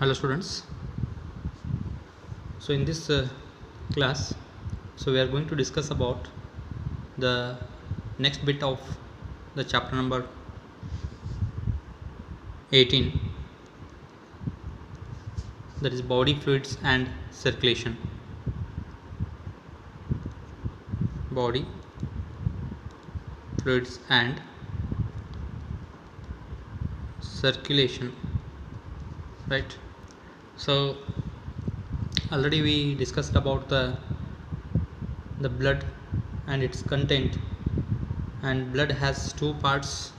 Hello students. So in this class, we are going to discuss about the next bit of the chapter number 18, that is body fluids and circulation. Body fluids and circulation, right? So already we discussed about the blood and its content, and blood has two parts.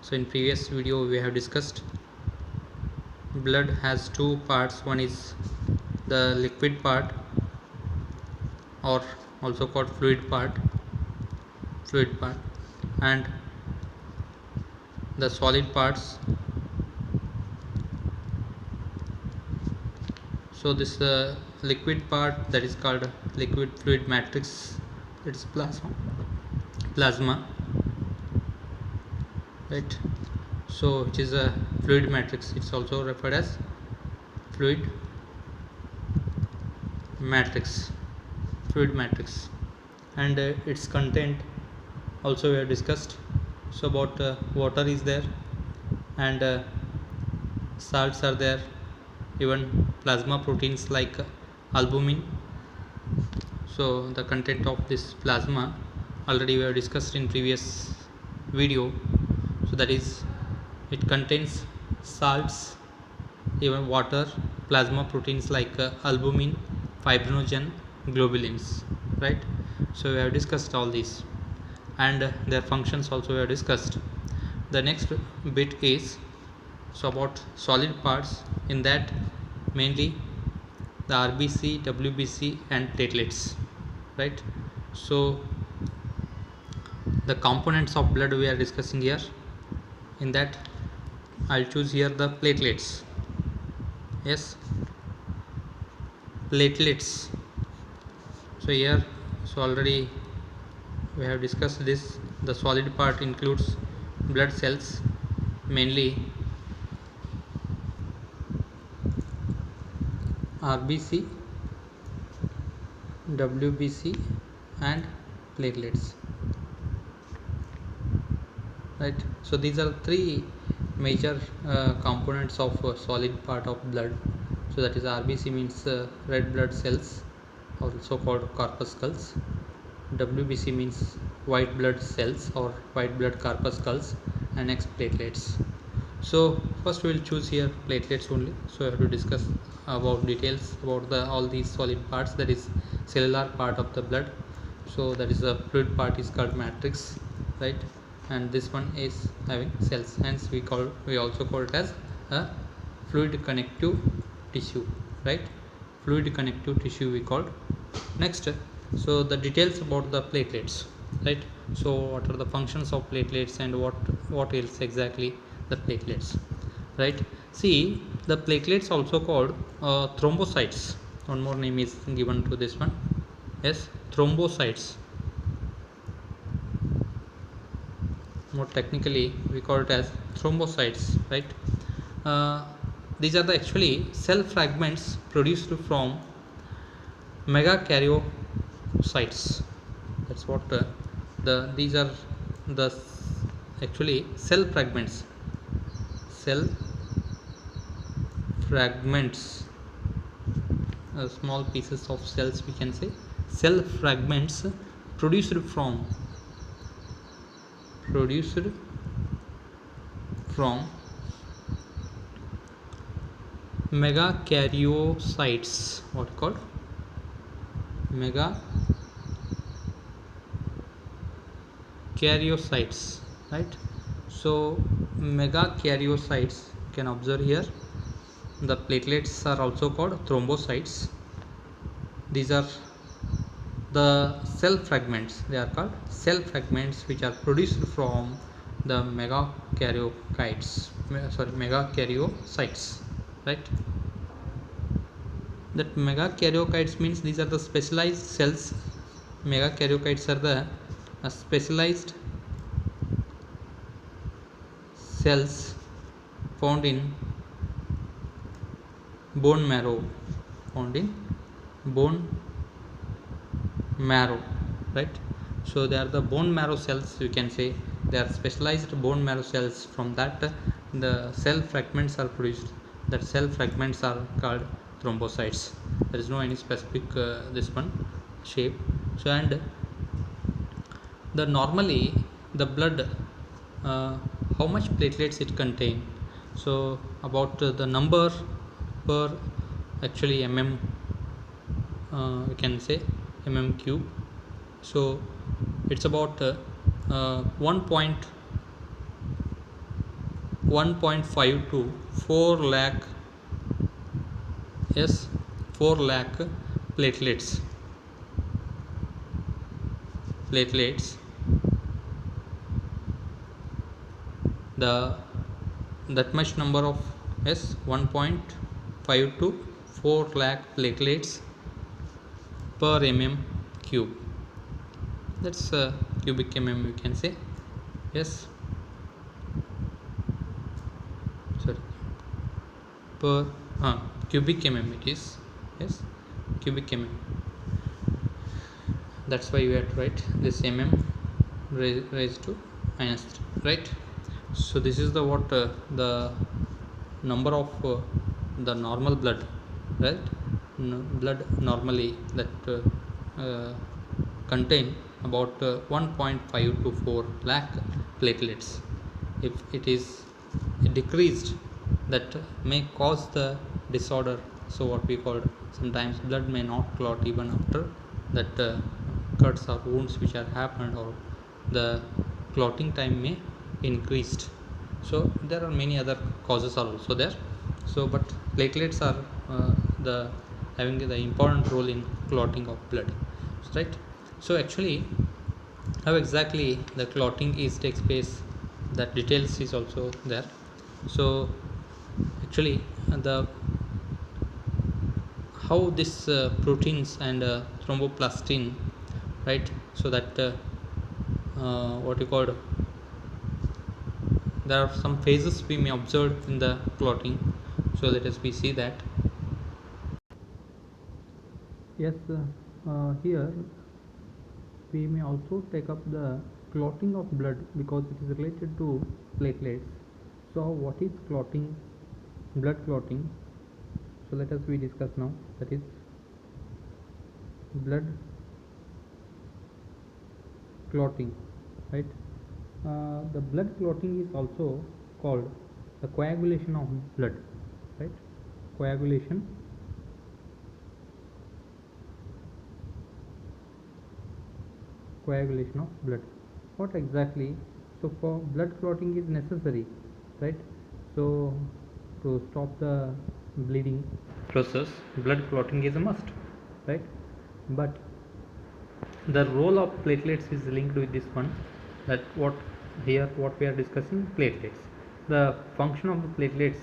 So in previous video we have discussed blood has two parts. One is the liquid part, or also called fluid part, and the solid parts. So this liquid part, that is called liquid fluid matrix, it is plasma, right? So which is a fluid matrix, it's also referred as fluid matrix, and its content also we have discussed. So about water is there, and salts are there, even plasma proteins like albumin. So the content of this plasma already we have discussed in previous video. So that is, it contains salts, even water, plasma proteins like albumin, fibrinogen, globulins, right? So we have discussed all these, and their functions also we have discussed. The next bit is about solid parts. In that, mainly the RBC, WBC and platelets, right? So the components of blood we are discussing here. In that, I'll choose here the platelets. Yes, platelets. So here, already we have discussed this. The solid part includes blood cells, mainly RBC, WBC and platelets, right? So these are three major components of solid part of blood. So that is, RBC means red blood cells, also called corpuscles. WBC means white blood cells or white blood corpuscles, and next platelets. So first we will choose here platelets only. So I have to discuss about details about all these solid parts. That is cellular part of the blood. So that is the fluid part is called matrix, right? And this one is having cells, hence we also call it as a fluid connective tissue, right? Fluid connective tissue we called. Next, so the details about the platelets, right? So what are the functions of platelets, and what else exactly the platelets, right? See, the platelets also called thrombocytes. One more name is given to this one. Yes, thrombocytes. More technically we call it as thrombocytes, right? These are the actually cell fragments produced from megakaryocytes. That's what these are the actually cell fragments, small pieces of cells, we can say cell fragments produced from megakaryocytes. What called megakaryocytes, right? So megakaryocytes, can observe here, the platelets are also called thrombocytes. These are the cell fragments, they are called cell fragments, which are produced from the megakaryocytes, right? That megakaryocytes means these are the specialized cells. Megakaryocytes are the specialized cells found in bone marrow, found in bone marrow, right? So they are the bone marrow cells, you can say. They are specialized bone marrow cells. From that the cell fragments are produced. That cell fragments are called thrombocytes. There is no any specific this one shape. So and the normally the blood, how much platelets it contain. So about the number per actually mm, we can say mm cube. So it's about 1.5 to 4 lakh, yes, 4 lakh platelets. The that much number of, yes, 1.5 to 4 lakh platelets per mm cube. That's cubic mm, you can say. Yes, sorry, per cubic mm it is. Yes, cubic mm. That's why you have to write this mm raised to minus 3, right? So this is the what the number of the normal blood, right? Blood normally that contain about 1.5 to 4 lakh platelets. If it is decreased, that may cause the disorder. So what we call, sometimes blood may not clot even after that cuts or wounds which are happened, or the clotting time may increased. So there are many other causes are also there. So but platelets are the having the important role in clotting of blood, right? So actually how exactly the clotting is takes place, that details is also there. So actually the how this proteins and thromboplastin, right? So that what you called, there are some phases we may observe in the clotting. So let us we see that. Yes, here we may also take up the clotting of blood, because it is related to platelets. So what is clotting, blood clotting? So let us we discuss now, that is blood clotting, right? The blood clotting is also called the coagulation of blood, right? Coagulation of blood. What exactly? So for blood clotting is necessary, right? So to stop the bleeding process, blood clotting is a must, right? But the role of platelets is linked with this one, that what here what we are discussing, platelets. The function of the platelets,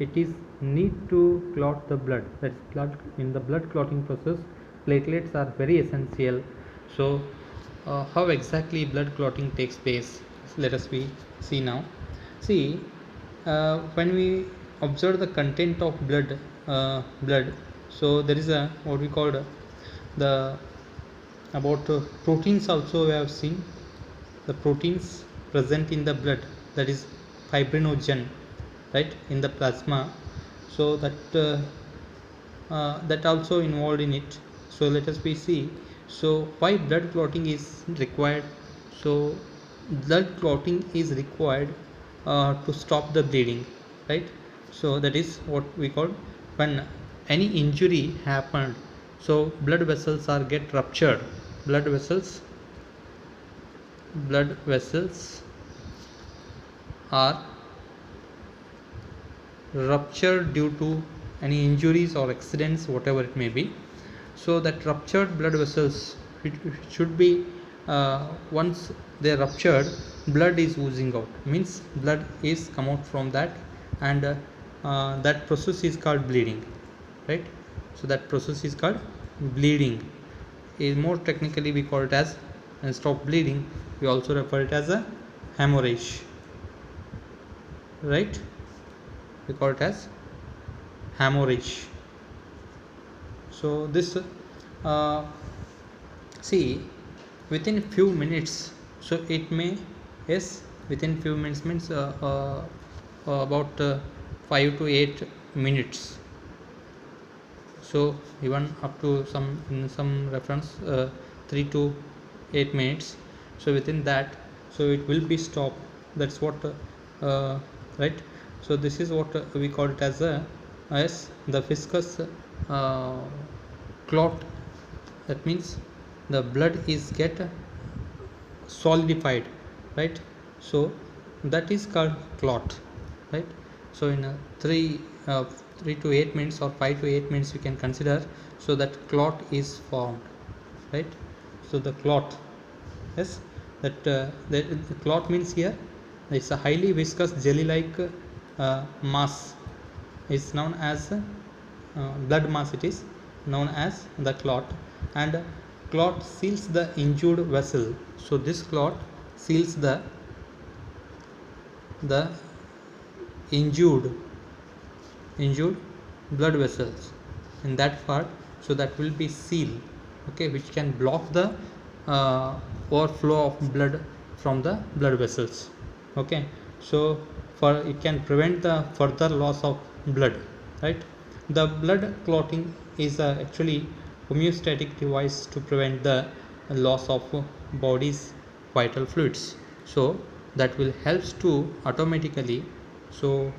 it is need to clot the blood. That's blood. In the blood clotting process, platelets are very essential. So how exactly blood clotting takes place, let us see now. See, when we observe the content of blood, so there is a what we call the about proteins also we have seen. The proteins present in the blood, that is fibrinogen, right, in the plasma. So that also involved in it. So let us see. So why blood clotting is required? So blood clotting is required to stop the bleeding, right? So that is what we call, when any injury happened, so blood vessels are get ruptured. Blood vessels are ruptured due to any injuries or accidents, whatever it may be. So that ruptured blood vessels, it should be once they are ruptured, blood is oozing out, means blood is come out from that, and that process is called bleeding, right? So that process is called bleeding. Is more technically we call it as, instead of bleeding we also refer it as a hemorrhage, right? We call it as hemorrhage. So this see, within few minutes, so it may, yes, within few minutes means about 5 to 8 minutes. So even up to some, in some reference, 3 to 8 minutes. So within that, so it will be stopped. That's what right. So this is what we call it as the viscous clot. That means the blood is get solidified, right? So that is called clot, right? So in 3 to 8 minutes or 5 to 8 minutes you can consider, so that clot is formed, right? So the clot, yes, that the clot means here it's a highly viscous jelly like mass is known as blood mass, it is known as the clot, and clot seals the injured vessel. So this clot seals the injured blood vessels in that part, so that will be sealed, okay, which can block the overflow of blood from the blood vessels, okay. So for it can prevent the further loss of blood, right? The blood clotting is actually homeostatic device to prevent the loss of body's vital fluids, so that will helps to automatically, so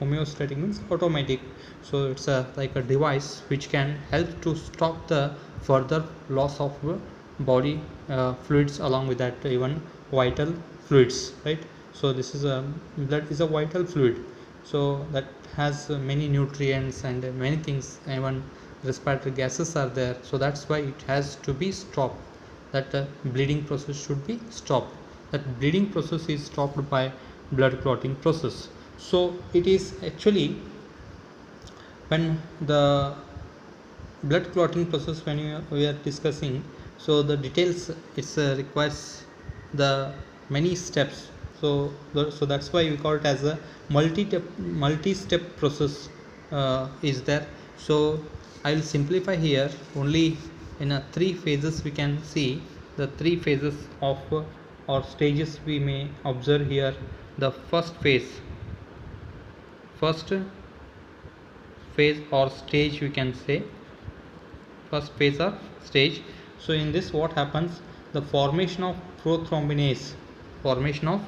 homeostatic means automatic, so it's a like a device which can help to stop the further loss of body fluids, along with that even vital fluids, right? So this is a blood is a vital fluid, so that has many nutrients and many things, even respiratory gases are there, so that's why it has to be stopped, that bleeding process should be stopped, that bleeding process is stopped by blood clotting process. So it is actually when the blood clotting process, when we are discussing, so the details, it's requires the many steps, so so that's why we call it as a multi-step process is there. So I will simplify here, only in a 3 phases we can see, the 3 phases of or stages we may observe here. The first phase or stage, we can say first phase or stage. So in this what happens, the formation of prothrombinase, formation of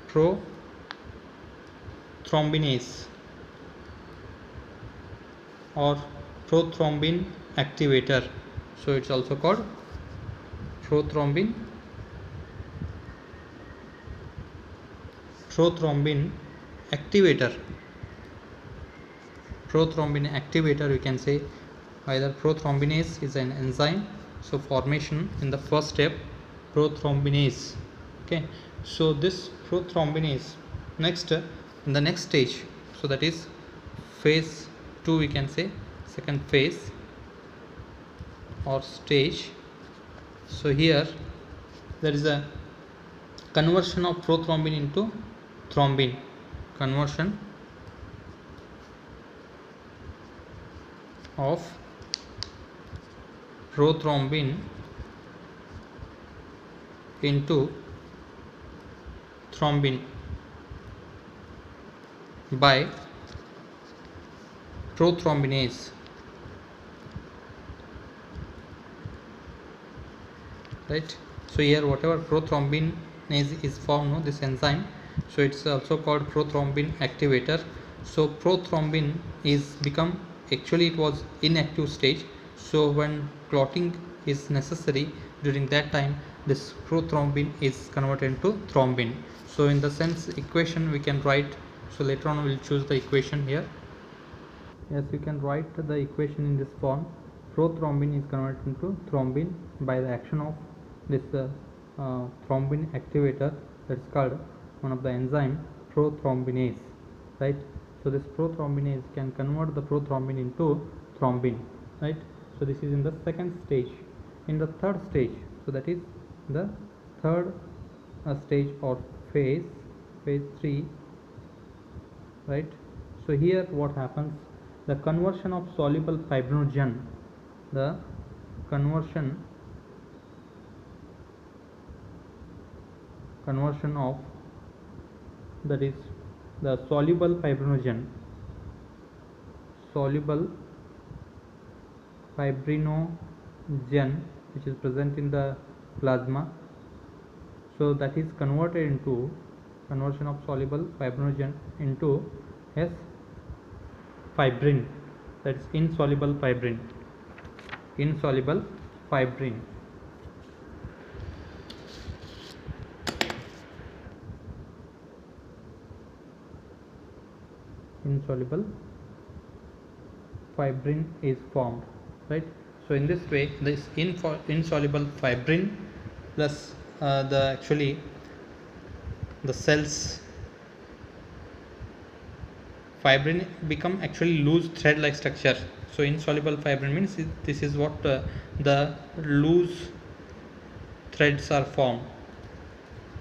prothrombinase or prothrombin activator, so it's also called prothrombin activator. Prothrombin activator, you can say either prothrombinase is an enzyme, so formation in the first step prothrombinase, okay. So this prothrombinase, next in the next stage, so that is phase 2, we can say second phase or stage. So here there is a conversion of prothrombin into thrombin, conversion of prothrombin into thrombin by prothrombinase, right? So here whatever prothrombinase is formed, no, this enzyme, so it's also called prothrombin activator. So prothrombin is become, actually it was inactive stage, so when clotting is necessary, during that time this prothrombin is converted into thrombin. So in the sense equation we can write, so later on we'll choose the equation here. Yes, you can write the equation in this form: prothrombin is converted into thrombin by the action of this thrombin activator, that's called one of the enzyme prothrombinase, right? So this prothrombinase can convert the prothrombin into thrombin, right? So this is in the second stage. In the third stage, so that is the third stage or phase 3, right? So here what happens, the conversion of soluble fibrinogen, the conversion of, that is the soluble fibrinogen which is present in the plasma, so that is converted into, conversion of soluble fibrinogen into S fibrin, that is insoluble fibrin, insoluble fibrin. Insoluble fibrin is formed, right? So in this way, this insoluble fibrin plus the cells fibrin become actually loose thread like structure. So insoluble fibrin means this is what the loose threads are formed,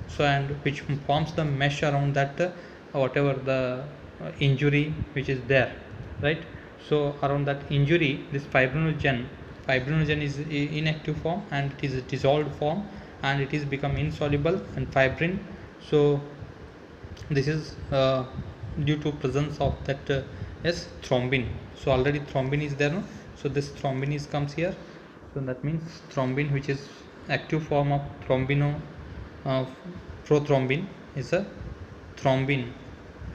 so and which forms the mesh around that whatever the injury which is there, right? So around that injury, this fibrinogen is inactive form and it is a dissolved form, and it is become insoluble and fibrin. So this is due to presence of that yes, thrombin. So already thrombin is there, no? So this thrombin is comes here, so that means thrombin, which is active form of uh, prothrombin, is a thrombin,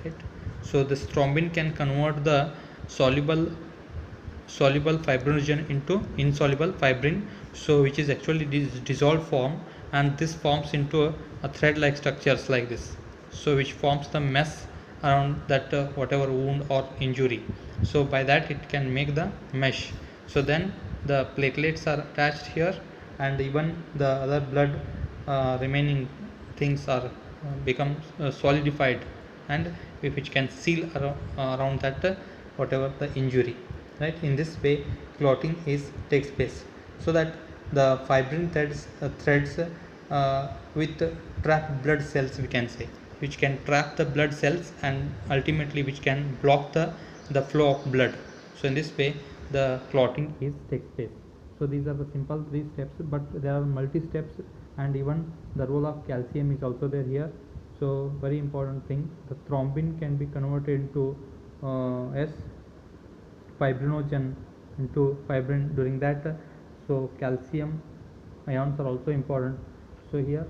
right? So this thrombin can convert the soluble fibrinogen into insoluble fibrin, so which is actually dissolved form, and this forms into a thread like structures like this, so which forms the mesh around that whatever wound or injury. So by that it can make the mesh. So then the platelets are attached here, and even the other blood remaining things are become solidified, and which can seal around that whatever the injury, right? In this way clotting is takes place, so that the fibrin threads with trapped blood cells, we can say, which can trap the blood cells and ultimately which can block the flow of blood. So in this way the clotting is takes place. So these are the simple 3 steps, but there are multi steps, and even the role of calcium is also there here. So very important thing, the thrombin can be converted into S fibrinogen into fibrin during that. So calcium ions are also important. So here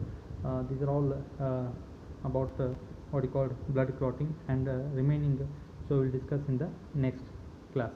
these are all about what you call blood clotting, and remaining so we'll discuss in the next class.